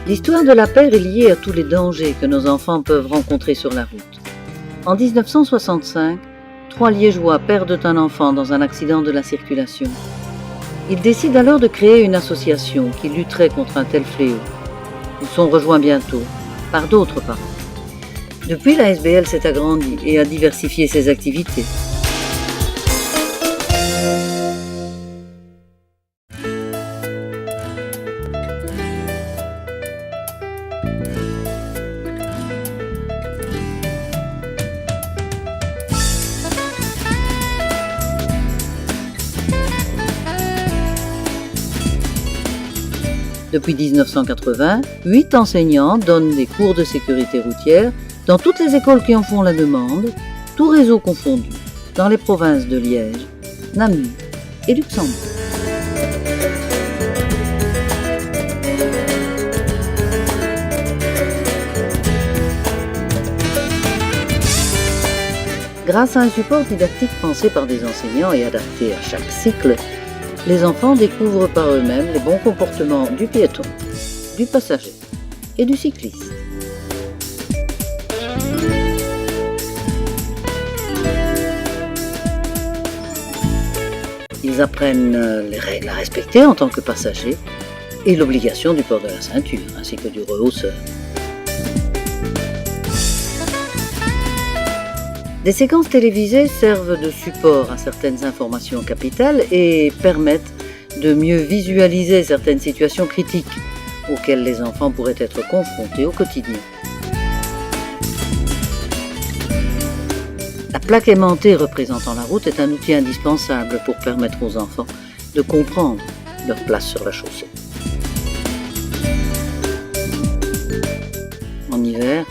L'histoire de la paire est liée à tous les dangers que nos enfants peuvent rencontrer sur la route. En 1965, 3 Liégeois perdent un enfant dans un accident de la circulation. Ils décident alors de créer une association qui lutterait contre un tel fléau. Ils sont rejoints bientôt par d'autres parents. Depuis, la SBL s'est agrandie et a diversifié ses activités. Depuis 1980, 8 enseignants donnent des cours de sécurité routière dans toutes les écoles qui en font la demande, tout réseau confondu, dans les provinces de Liège, Namur et Luxembourg. Grâce à un support didactique pensé par des enseignants et adapté à chaque cycle, les enfants découvrent par eux-mêmes les bons comportements du piéton, du passager et du cycliste. Ils apprennent les règles à respecter en tant que passagers et l'obligation du port de la ceinture ainsi que du rehausseur. Des séquences télévisées servent de support à certaines informations capitales et permettent de mieux visualiser certaines situations critiques auxquelles les enfants pourraient être confrontés au quotidien. La plaque aimantée représentant la route est un outil indispensable pour permettre aux enfants de comprendre leur place sur la chaussée. En hiver,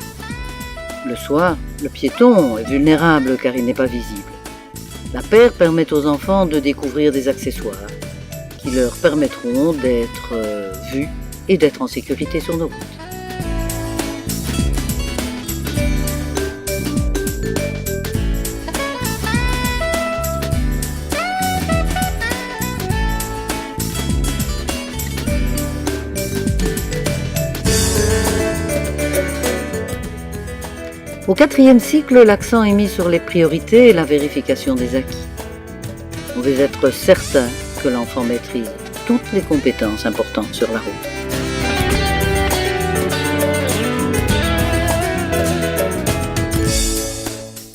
le soir, le piéton est vulnérable car il n'est pas visible. La paire permet aux enfants de découvrir des accessoires qui leur permettront d'être vus et d'être en sécurité sur nos routes. Au 4e cycle, l'accent est mis sur les priorités et la vérification des acquis. On veut être certain que l'enfant maîtrise toutes les compétences importantes sur la route.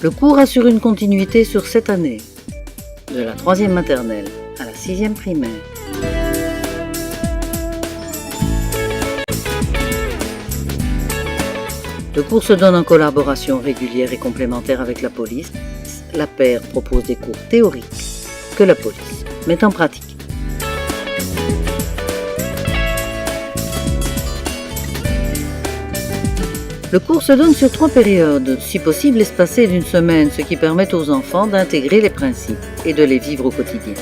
Le cours assure une continuité sur 7 années, de la 3e maternelle à la 6e primaire. Le cours se donne en collaboration régulière et complémentaire avec la police. La paire propose des cours théoriques que la police met en pratique. Le cours se donne sur 3 périodes, si possible espacées d'une semaine, ce qui permet aux enfants d'intégrer les principes et de les vivre au quotidien.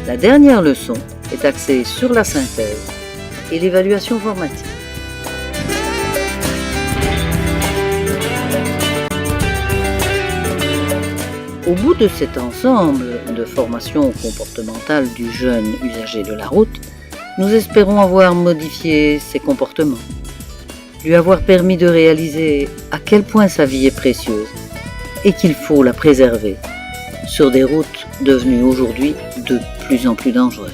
La dernière leçon est axée sur la synthèse et l'évaluation formative. Au bout de cet ensemble de formation comportementale du jeune usager de la route, nous espérons avoir modifié ses comportements, lui avoir permis de réaliser à quel point sa vie est précieuse et qu'il faut la préserver sur des routes devenues aujourd'hui de plus en plus dangereuses.